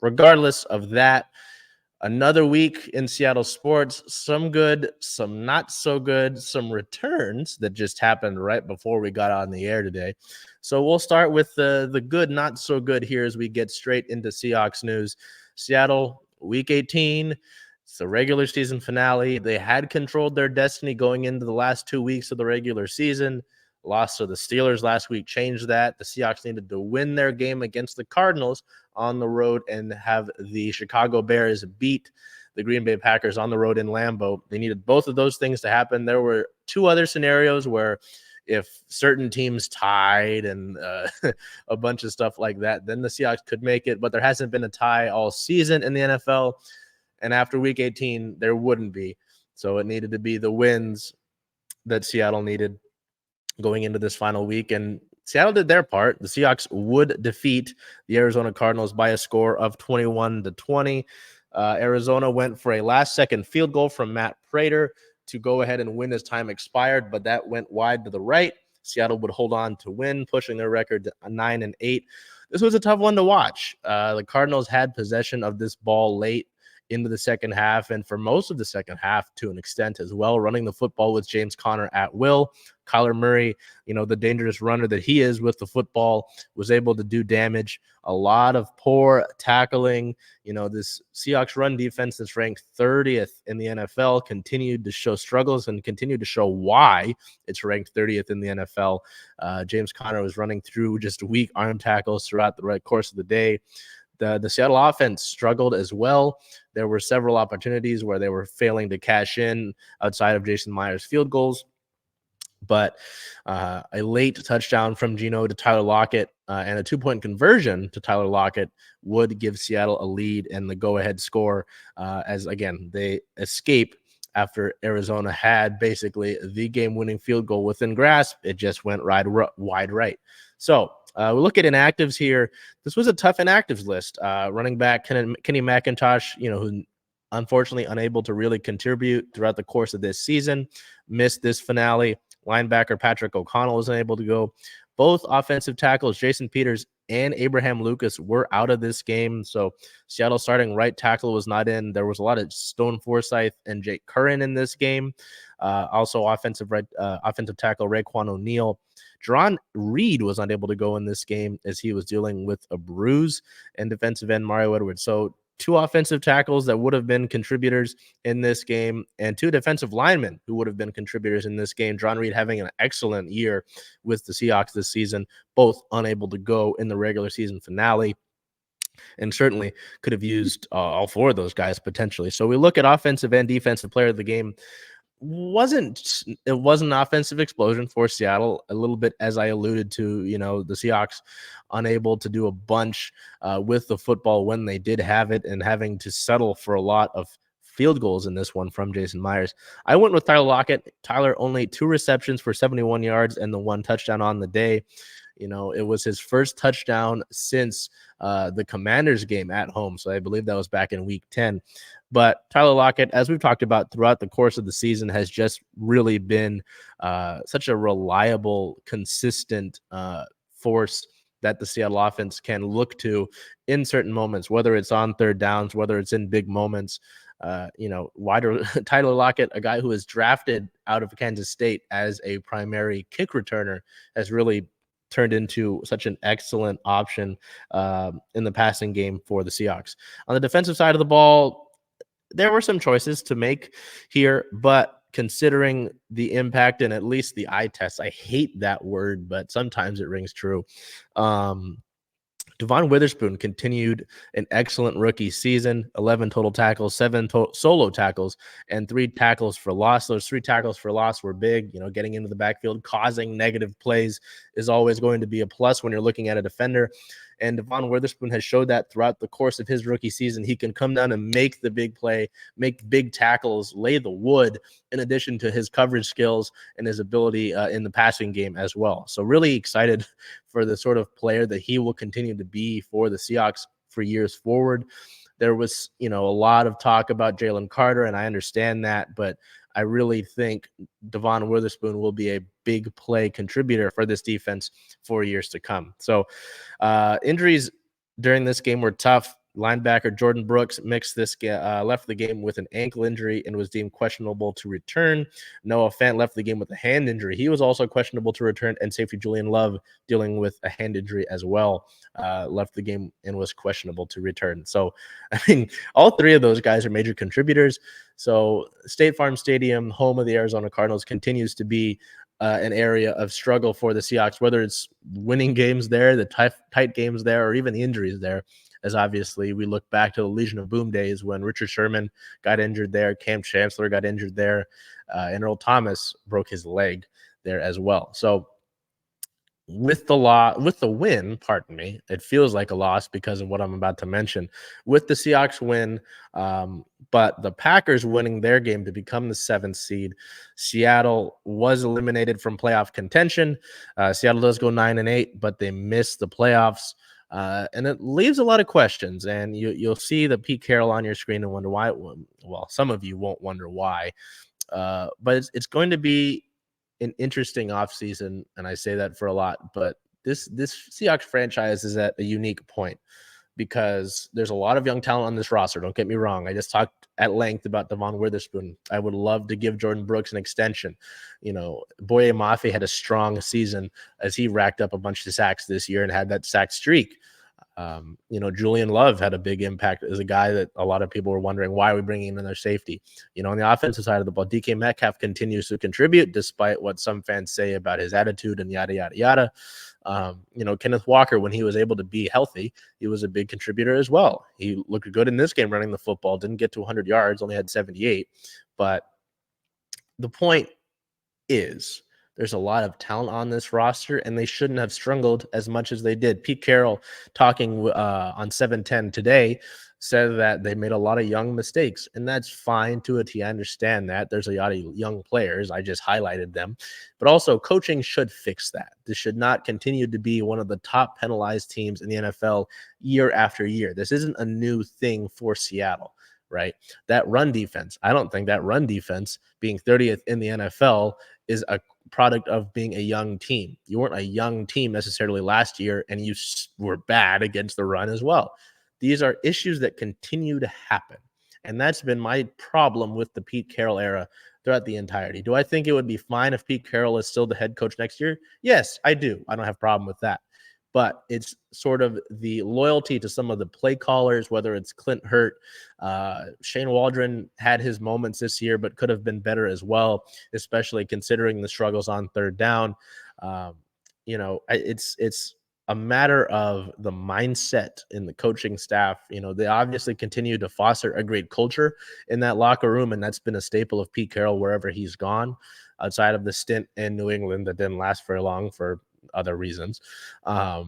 regardless of that, another week in Seattle sports, some good, some not so good, some returns that just happened right before we got on the air today. So we'll start with the good, not so good here as we get straight into Seahawks news. Seattle, week 18, it's the regular season finale. They had controlled their destiny going into the last 2 weeks of the regular season. Loss to the Steelers last week changed that. The Seahawks needed to win their game against the Cardinals on the road and have the Chicago Bears beat the Green Bay Packers on the road in Lambeau. They needed both of those things to happen. There were two other scenarios where if certain teams tied and a bunch of stuff like that, then the Seahawks could make it. But there hasn't been a tie all season in the NFL. And after week 18, there wouldn't be. So it needed to be the wins that Seattle needed going into this final week. And Seattle did their part. The Seahawks would defeat the Arizona Cardinals by a score of 21-20. Arizona went for a last-second field goal from Matt Prater to go ahead and win as time expired, but that went wide to the right. Seattle would hold on to win, pushing their record to 9-8. This was a tough one to watch. The Cardinals had possession of this ball late into the second half, and for most of the second half to an extent as well, running the football with James Conner at will. Kyler Murray, the dangerous runner that he is with the football, was able to do damage. A lot of poor tackling. This Seahawks run defense that's ranked 30th in the NFL continued to show struggles and continued to show why it's ranked 30th in the NFL. James Conner was running through just weak arm tackles throughout the course of the day. The Seattle offense struggled as well. There were several opportunities where they were failing to cash in outside of Jason Myers' field goals. But a late touchdown from Geno to Tyler Lockett and a 2-point conversion to Tyler Lockett would give Seattle a lead and the go-ahead score as, again, they escape after Arizona had basically the game-winning field goal within grasp. It just went wide right. So we look at inactives here. This was a tough inactives list. Running back Kenny McIntosh, who unfortunately unable to really contribute throughout the course of this season, missed this finale. Linebacker Patrick O'Connell was unable to go. Both offensive tackles, Jason Peters and Abraham Lucas, were out of this game. So Seattle starting right tackle was not in. There was a lot of Stone Forsythe and Jake Curran in this game. Also offensive tackle Raekwon O'Neal. Jarran Reed was unable to go in this game as he was dealing with a bruise, and defensive end Mario Edwards. So two offensive tackles that would have been contributors in this game, and two defensive linemen who would have been contributors in this game. Jarran Reed having an excellent year with the Seahawks this season, both unable to go in the regular season finale, and certainly could have used all four of those guys potentially. So we look at offensive and defensive player of the game. It wasn't an offensive explosion for Seattle, a little bit as I alluded to. The Seahawks unable to do a bunch with the football when they did have it, and having to settle for a lot of field goals in this one from Jason Myers. I went with Tyler Lockett. Tyler only 2 receptions for 71 yards and the 1 touchdown on the day. It was his first touchdown since the Commanders game at home. So I believe that was back in week 10. But Tyler Lockett, as we've talked about throughout the course of the season, has just really been such a reliable, consistent force that the Seattle offense can look to in certain moments, whether it's on third downs, whether it's in big moments. Tyler Lockett, a guy who was drafted out of Kansas State as a primary kick returner, has really turned into such an excellent option in the passing game for the Seahawks. On the defensive side of the ball, there were some choices to make here, but considering the impact and at least the eye test, I hate that word, but sometimes it rings true. Devon Witherspoon continued an excellent rookie season, 11 total tackles, 7 solo tackles, and 3 tackles for loss. Those 3 tackles for loss were big. Getting into the backfield, causing negative plays is always going to be a plus when you're looking at a defender. And Devon Witherspoon has showed that throughout the course of his rookie season. He can come down and make the big play, make big tackles, lay the wood, in addition to his coverage skills and his ability in the passing game as well. So really excited for the sort of player that he will continue to be for the Seahawks for years forward. There was, a lot of talk about Jalen Carter, and I understand that, but I really think Devon Witherspoon will be a big play contributor for this defense for years to come. So injuries during this game were tough. Linebacker Jordan Brooks left the game with an ankle injury and was deemed questionable to return. Noah Fant left the game with a hand injury. He was also questionable to return, and safety Julian Love, dealing with a hand injury as well, left the game and was questionable to return. So, I mean, all three of those guys are major contributors. So State Farm Stadium, home of the Arizona Cardinals, continues to be an area of struggle for the Seahawks, whether it's winning games there, the tight games there, or even the injuries there. As obviously we look back to the Legion of Boom days when Richard Sherman got injured there, Cam Chancellor got injured there, and Earl Thomas broke his leg there as well. So with the win, pardon me, it feels like a loss because of what I'm about to mention. With the Seahawks win, but the Packers winning their game to become the 7th seed, Seattle was eliminated from playoff contention. Seattle does go 9-8, but they missed the playoffs. And it leaves a lot of questions, and you'll see the Pete Carroll on your screen and wonder why. Well, some of you won't wonder why, but it's going to be an interesting offseason, and I say that for a lot. But this Seahawks franchise is at a unique point because there's a lot of young talent on this roster. Don't get me wrong. I just talked at length about Devon Witherspoon. I would love to give Jordan Brooks an extension. Boye Mafe had a strong season as he racked up a bunch of sacks this year and had that sack streak. Julian Love had a big impact as a guy that a lot of people were wondering, why are we bringing in another safety? On the offensive side of the ball, DK Metcalf continues to contribute despite what some fans say about his attitude and yada, yada, yada. Kenneth Walker, when he was able to be healthy, he was a big contributor as well. He looked good in this game running the football, didn't get to 100 yards, only had 78. But the point is, there's a lot of talent on this roster, and they shouldn't have struggled as much as they did. Pete Carroll, talking on 710 today, said that they made a lot of young mistakes, and that's fine to a T. I understand that. There's a lot of young players. I just highlighted them. But also, coaching should fix that. This should not continue to be one of the top penalized teams in the NFL year after year. This isn't a new thing for Seattle, right? That run defense, I don't think that run defense being 30th in the NFL is a product of being a young team. You weren't a young team necessarily last year, and you were bad against the run as well. These are issues that continue to happen, and that's been my problem with the Pete Carroll era throughout the entirety. Do I think it would be fine if Pete Carroll is still the head coach next year? Yes, I do. I don't have a problem with that. But it's sort of the loyalty to some of the play callers, whether it's Clint Hurt. Shane Waldron had his moments this year, but could have been better as well, especially considering the struggles on third down. It's a matter of the mindset in the coaching staff. They obviously continue to foster a great culture in that locker room, and that's been a staple of Pete Carroll wherever he's gone, outside of the stint in New England that didn't last very long for other reasons. There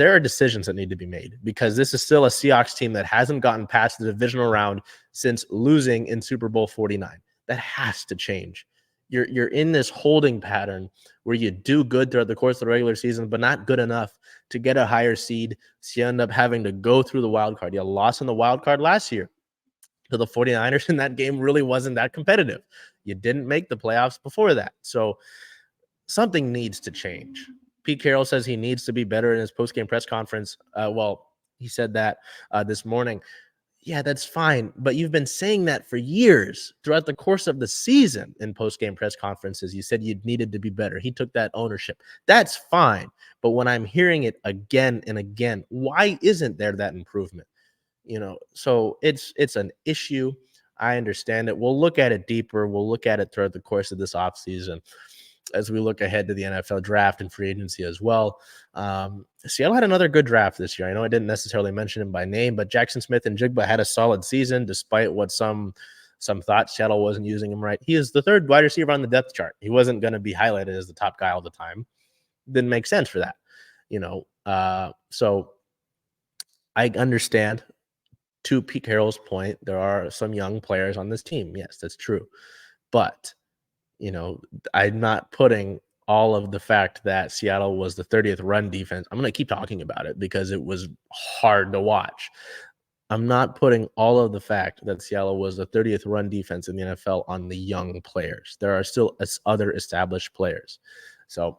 are decisions that need to be made because this is still a Seahawks team that hasn't gotten past the divisional round since losing in Super Bowl 49. That has to change. You're in this holding pattern where you do good throughout the course of the regular season, but not good enough to get a higher seed. So you end up having to go through the wild card. You lost in the wild card last year to the 49ers, and that game really wasn't that competitive. You didn't make the playoffs before that. So something needs to change. Pete Carroll says he needs to be better in his post-game press conference. He said that this morning. Yeah, that's fine. But you've been saying that for years throughout the course of the season in post-game press conferences. You said you needed to be better. He took that ownership. That's fine. But when I'm hearing it again and again, why isn't there that improvement? So it's an issue. I understand it. We'll look at it deeper. We'll look at it throughout the course of this offseason as we look ahead to the NFL draft and free agency as well. Seattle had another good draft this year. I know I didn't necessarily mention him by name, but Jackson Smith-Njigba had a solid season despite what some thought Seattle wasn't using him right. He is the third wide receiver on the depth chart. He wasn't going to be highlighted as the top guy all the time. Didn't make sense for that, so I understand. To Pete Carroll's point, there are some young players on this team. Yes, that's true. But, I'm not putting all of the fact that Seattle was the 30th run defense. I'm going to keep talking about it because it was hard to watch. I'm not putting all of the fact that Seattle was the 30th run defense in the NFL on the young players. There are still other established players. So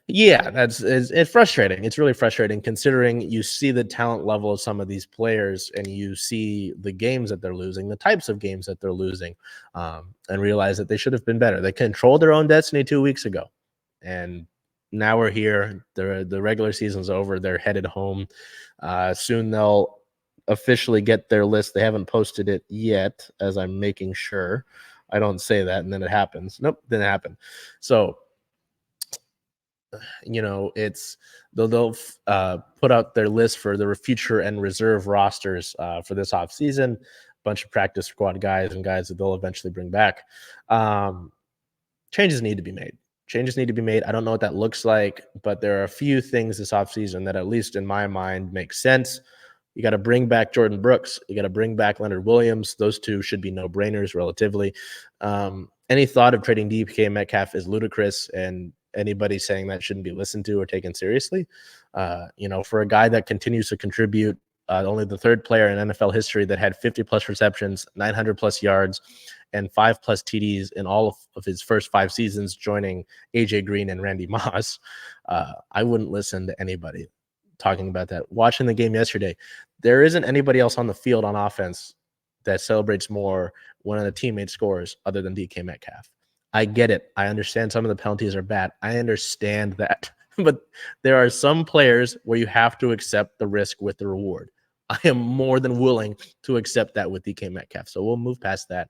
Yeah, it's frustrating. It's really frustrating considering you see the talent level of some of these players and you see the games that they're losing, the types of games that they're losing, and realize that they should have been better. They controlled their own destiny 2 weeks ago, and now we're here. The regular season's over. They're headed home. Soon they'll officially get their list. They haven't posted it yet, as I'm making sure. I don't say that and then it happens. Nope, didn't happen. So it's they'll put out their list for the future and reserve rosters for this off season. Bunch of practice squad guys and guys that they'll eventually bring back. Um, Changes need to be made. Changes need to be made. I don't know what that looks like, but there are a few things this offseason that, at least in my mind, make sense. You got to bring back Jordan Brooks. You got to bring back Leonard Williams. Those two should be no-brainers relatively. Any thought of trading DK Metcalf is ludicrous, and anybody saying that shouldn't be listened to or taken seriously. For a guy that continues to contribute, only the third player in NFL history that had 50-plus receptions, 900-plus yards, and 5+ TDs in all of his first 5 seasons, joining A.J. Green and Randy Moss. I wouldn't listen to anybody talking about that. Watching the game yesterday, there isn't anybody else on the field on offense that celebrates more when a teammate scores other than DK Metcalf. I get it. I understand some of the penalties are bad. I understand that. But there are some players where you have to accept the risk with the reward. I am more than willing to accept that with DK Metcalf. So we'll move past that.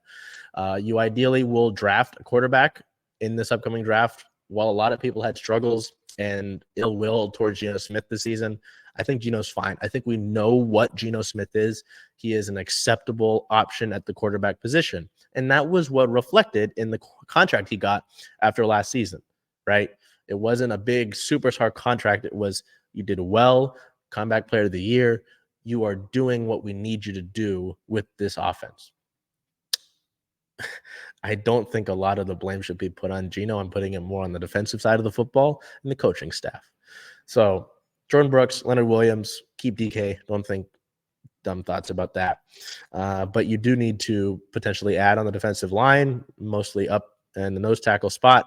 You ideally will draft a quarterback in this upcoming draft. While a lot of people had struggles and ill will towards Geno Smith this season, I think Geno's fine. I think we know what Geno Smith is. He is an acceptable option at the quarterback position. And that was what reflected in the contract he got after last season, right? It wasn't a big superstar contract. It was, you did well, comeback player of the year. You are doing what we need you to do with this offense. I don't think a lot of the blame should be put on Geno. I'm putting it more on the defensive side of the football and the coaching staff. So Jordan Brooks, Leonard Williams, keep DK. Don't think dumb thoughts about that. But you do need to potentially add on the defensive line, mostly up in the nose tackle spot,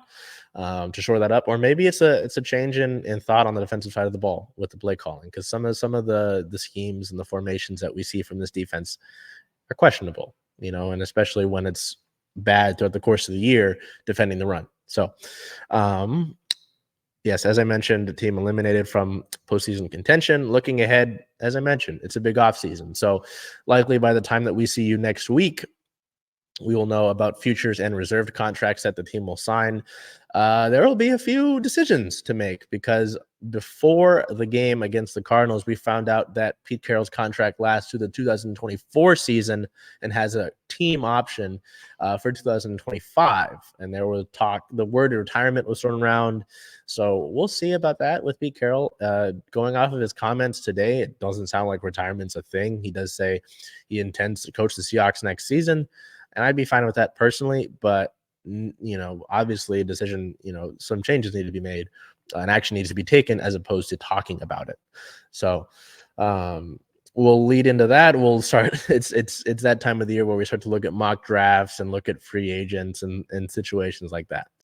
to shore that up. Or maybe it's a change in thought on the defensive side of the ball with the play calling, because some of the schemes and the formations that we see from this defense are questionable, and especially when it's bad throughout the course of the year defending the run. So, yes, as I mentioned, the team eliminated from postseason contention. Looking ahead, as I mentioned, it's a big offseason. So likely by the time that we see you next week, we will know about futures and reserved contracts that the team will sign. There will be a few decisions to make, because before the game against the Cardinals, we found out that Pete Carroll's contract lasts to the 2024 season and has a team option for 2025. And there was talk, the word retirement was thrown around. So we'll see about that with Pete Carroll. Going off of his comments today, it doesn't sound like retirement's a thing. He does say he intends to coach the Seahawks next season, and I'd be fine with that personally. But obviously a decision, some changes need to be made, and action needs to be taken, as opposed to talking about it. So we'll lead into that. We'll start. It's that time of the year where we start to look at mock drafts and look at free agents and situations like that.